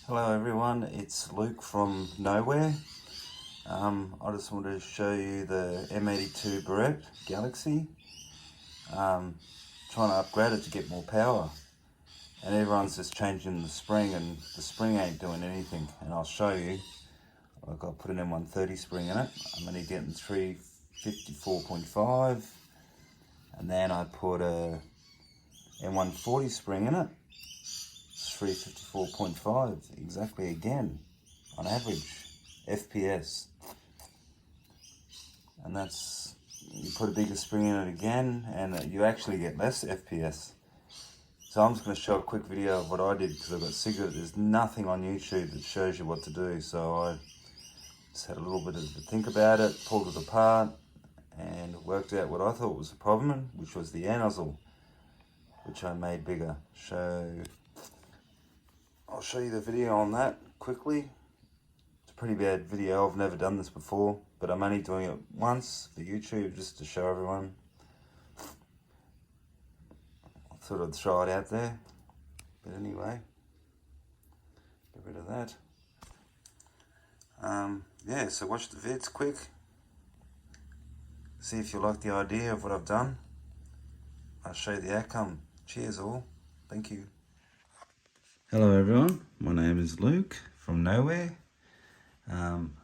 Hello everyone, it's Luke from nowhere. I just wanted to show you the M82 Barrett Galaxy. Trying to upgrade it to get more power, and everyone's just changing the spring, and the spring ain't doing anything. And I'll show you. Like, I put an M130 spring in it. I'm only getting 354.5, and then I put a M140 spring in it. 354.5 exactly again on average FPS, and that's, you put a bigger spring in it again and you actually get less FPS. So I'm just going to show a quick video of what I did, because I got sick of it. There's nothing on YouTube that shows you what to do, so I just had a little bit of to think about it, pulled it apart and worked out what I thought was the problem, which was the air nozzle, which I made bigger. I'll show you the video on that quickly. It's a pretty bad video. I've never done this before, but I'm only doing it once for YouTube just to show everyone. I thought I'd throw it out there. But anyway, get rid of that. Yeah, so watch the vids quick. See if you like the idea of what I've done. I'll show you the outcome. Cheers all. Thank you. Hello everyone, my name is Luke from nowhere. I'm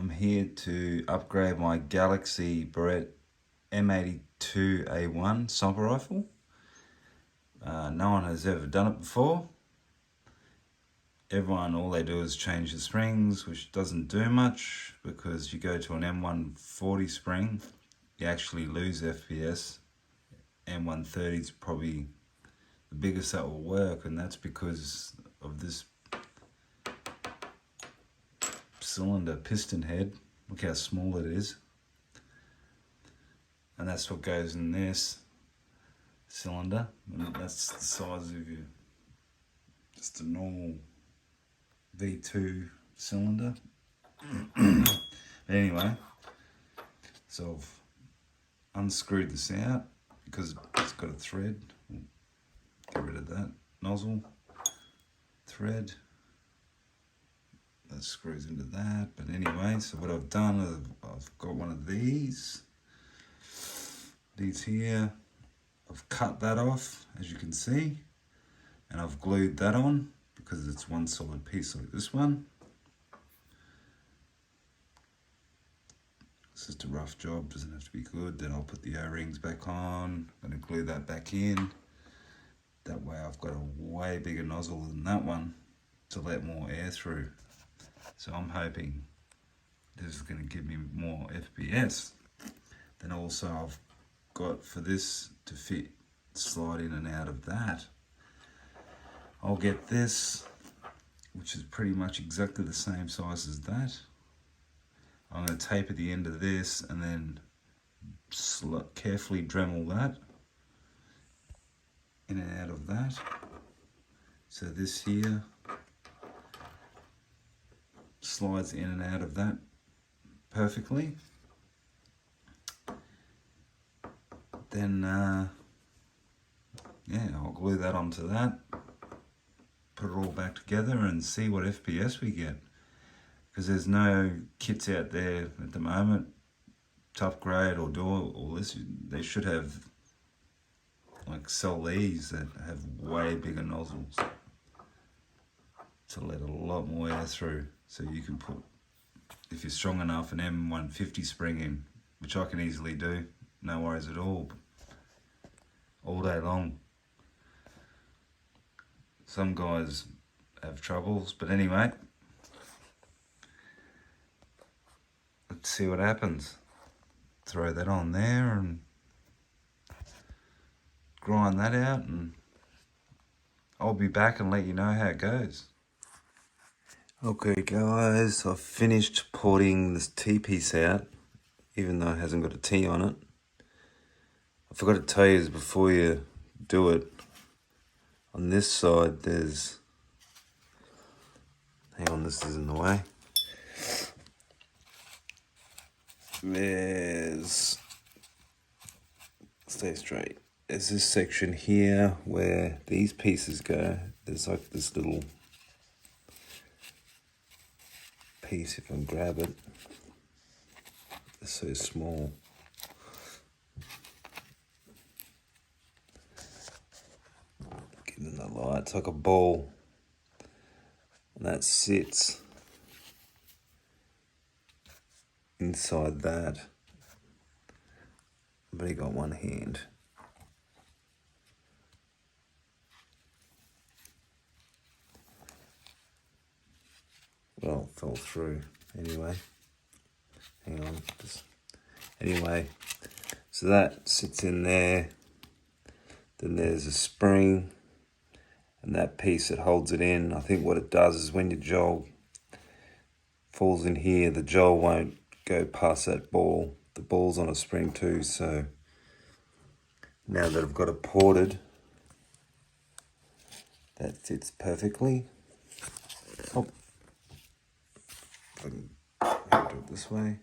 here to upgrade my Galaxy Barrett M82A1 sniper rifle. No one has ever done it before. Everyone, all they do is change the springs, which doesn't do much, because you go to an M140 spring, you actually lose FPS. M130 is probably the biggest that will work, and that's because of this cylinder piston head. Look how small it is, and that's what goes in this cylinder, and that's the size of your just a normal V2 cylinder. But anyway, so I've unscrewed this out because it's got a thread. Get rid of that nozzle thread that screws into that. But anyway, so what I've done is I've got one of these here. I've cut that off, as you can see, and I've glued that on because it's one solid piece like this one. It's just a rough job, doesn't have to be good. Then I'll put the O-rings back on, I'm going to glue that back in. That way I've got a way bigger nozzle than that one to let more air through. So I'm hoping this is going to give me more FPS. Then also I've got for this to fit, slide in and out of that. I'll get this, which is pretty much exactly the same size as that. I'm going to tape at the end of this and then carefully Dremel that in and out of that. So this here slides in and out of that perfectly. Then yeah, I'll glue that onto that, put it all back together and see what FPS we get, because there's no kits out there at the moment to upgrade or do all this. They should have, like, sell these that have way bigger nozzles to let a lot more air through. So you can put, if you're strong enough, an M150 spring in, which I can easily do, no worries at all day long. Some guys have troubles, but anyway, let's see what happens. Throw that on there and grind that out, and I'll be back and let you know how it goes. Okay guys, I've finished porting this T-piece out, even though it hasn't got a T on it. I forgot to tell you, before you do it, on this side there's, hang on, this is in the way. There's, stay straight. There's this section here where these pieces go. There's like this little piece if I can grab it. It's so small. Get in the light. It's like a ball. And that sits inside that. I've only got one hand. Well, it fell through anyway. Hang on. Anyway, so that sits in there. Then there's a spring. And that piece that holds it in, I think what it does is when your jowl falls in here, the jowl won't go past that ball. The ball's on a spring too, so now that I've got it ported, that fits perfectly. Oh, if I can do it this way.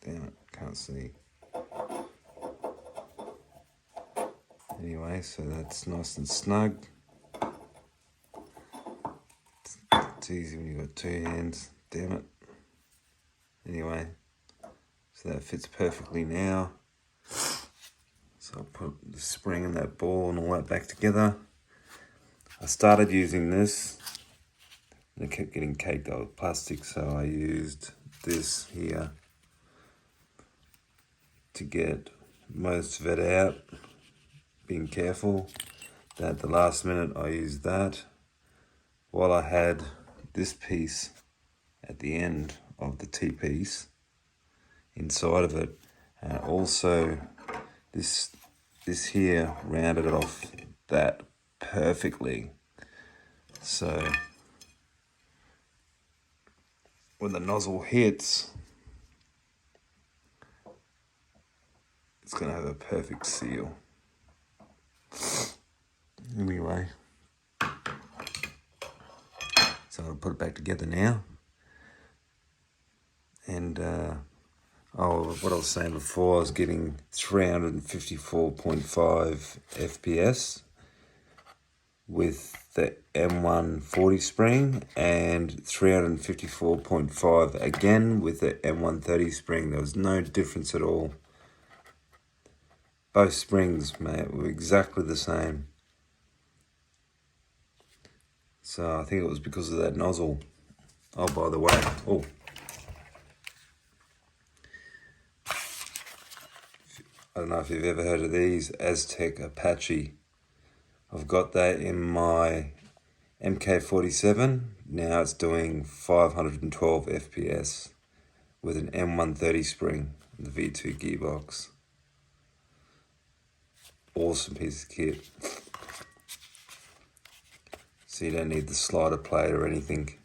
Damn it, can't see. Anyway, so that's nice and snug. It's easy when you've got two hands, damn it. Anyway, so that fits perfectly now. So I'll put the spring and that ball and all that back together. I started using this and it kept getting caked up with plastic, so I used this here to get most of it out. Being careful that at the last minute I used that while I had this piece at the end of the T-piece inside of it, and also this here rounded off that perfectly. So when the nozzle hits, it's going to have a perfect seal. Anyway, so I'll put it back together now. And what I was saying before, I was getting 354.5 FPS with the M140 spring and 354.5 again with the M130 spring. There was no difference at all. Both springs, mate, were exactly the same. So I think it was because of that nozzle. Oh, by the way, I don't know if you've ever heard of these, Aztec Apache. I've got that in my MK47. Now it's doing 512 FPS with an M130 spring, the V2 gearbox. Awesome piece of kit. So you don't need the slider plate or anything.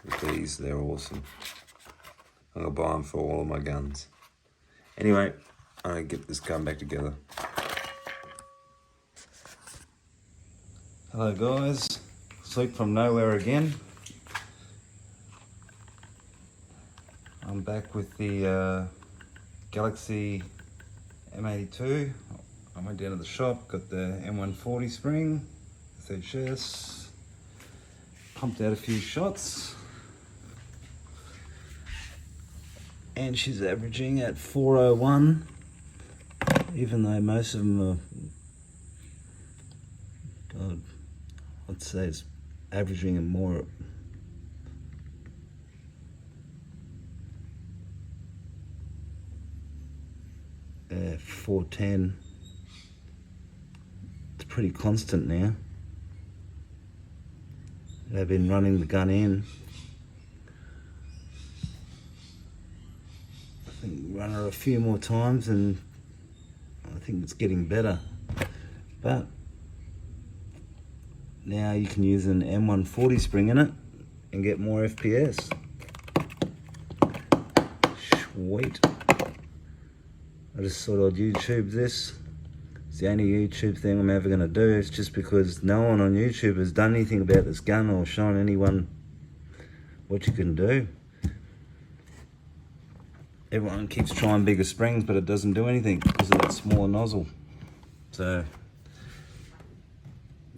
With these, they're awesome. I'm gonna buy them for all of my guns. Anyway, I'm gonna get this gun back together. Hello guys, Sleep from nowhere again. I'm back with the Galaxy M82. I went down to the shop, got the M140 spring, third chest, pumped out a few shots, and she's averaging at 401, even though most of them are, God, I'd say it's averaging more. 410. It's pretty constant now. They've been running the gun in. I think run her a few more times and I think it's getting better. But now you can use an M140 spring in it and get more FPS. Sweet. I just thought I'd YouTube this. It's the only YouTube thing I'm ever going to do. It's just because no one on YouTube has done anything about this gun or shown anyone what you can do. Everyone keeps trying bigger springs, but it doesn't do anything because of that smaller nozzle. So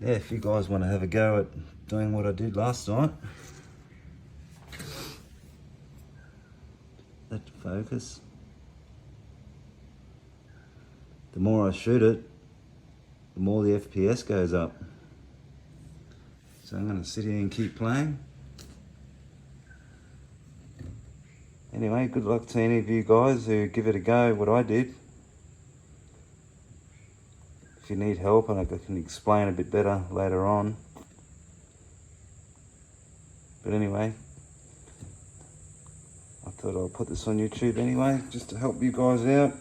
yeah, if you guys want to have a go at doing what I did last night, let it focus. The more I shoot it, the more the FPS goes up. So I'm going to sit here and keep playing. Anyway, good luck to any of you guys who give it a go what I did. If you need help, and I can explain a bit better later on. But anyway, I thought I'll put this on YouTube anyway, just to help you guys out.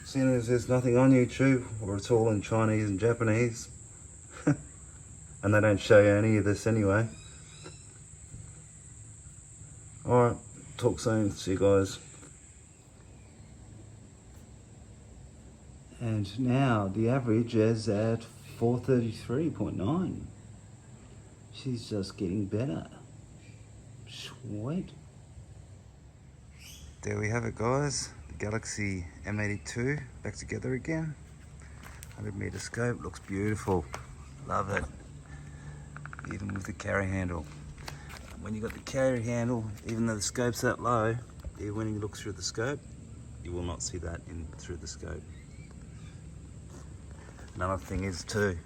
Seeing as there's nothing on YouTube, or it's all in Chinese and Japanese. And they don't show you any of this anyway. Alright, talk soon, see you guys. And now the average is at 433.9. She's just getting better. Sweet. There we have it, guys. The Galaxy M82 back together again. 100-meter scope, looks beautiful. Love it. Even with the carry handle. When you got the carry handle, even though the scope's that low, even when you look through the scope, you will not see that in through the scope. Another thing is too,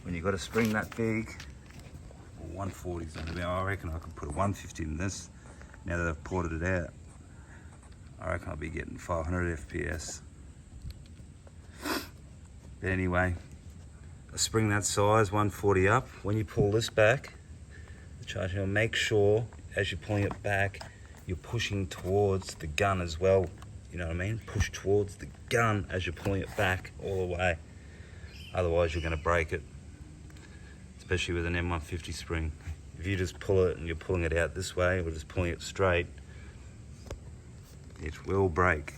when you got a spring that big, 140s on it. I reckon I could put a 150 in this. Now that I've ported it out, I reckon I'll be getting 500 FPS. But anyway, a spring that size, 140 up, when you pull this back, the charging will make sure as you're pulling it back, you're pushing towards the gun as well. You know what I mean? Push towards the gun as you're pulling it back all the way. Otherwise you're going to break it, especially with an M150 spring. If you just pull it and you're pulling it out this way, or just pulling it straight, it will break.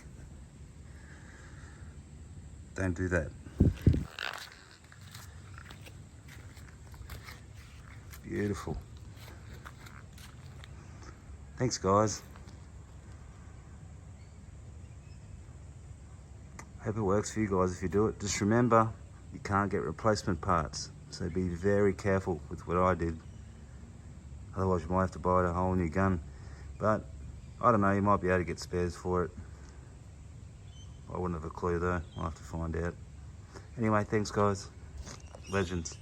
Don't do that. Beautiful. Thanks, guys. Hope it works for you guys if you do it. Just remember, you can't get replacement parts, so be very careful with what I did. Otherwise you might have to buy a whole new gun. But I don't know, you might be able to get spares for it. I wouldn't have a clue though, I'll have to find out. Anyway, thanks guys. Legends.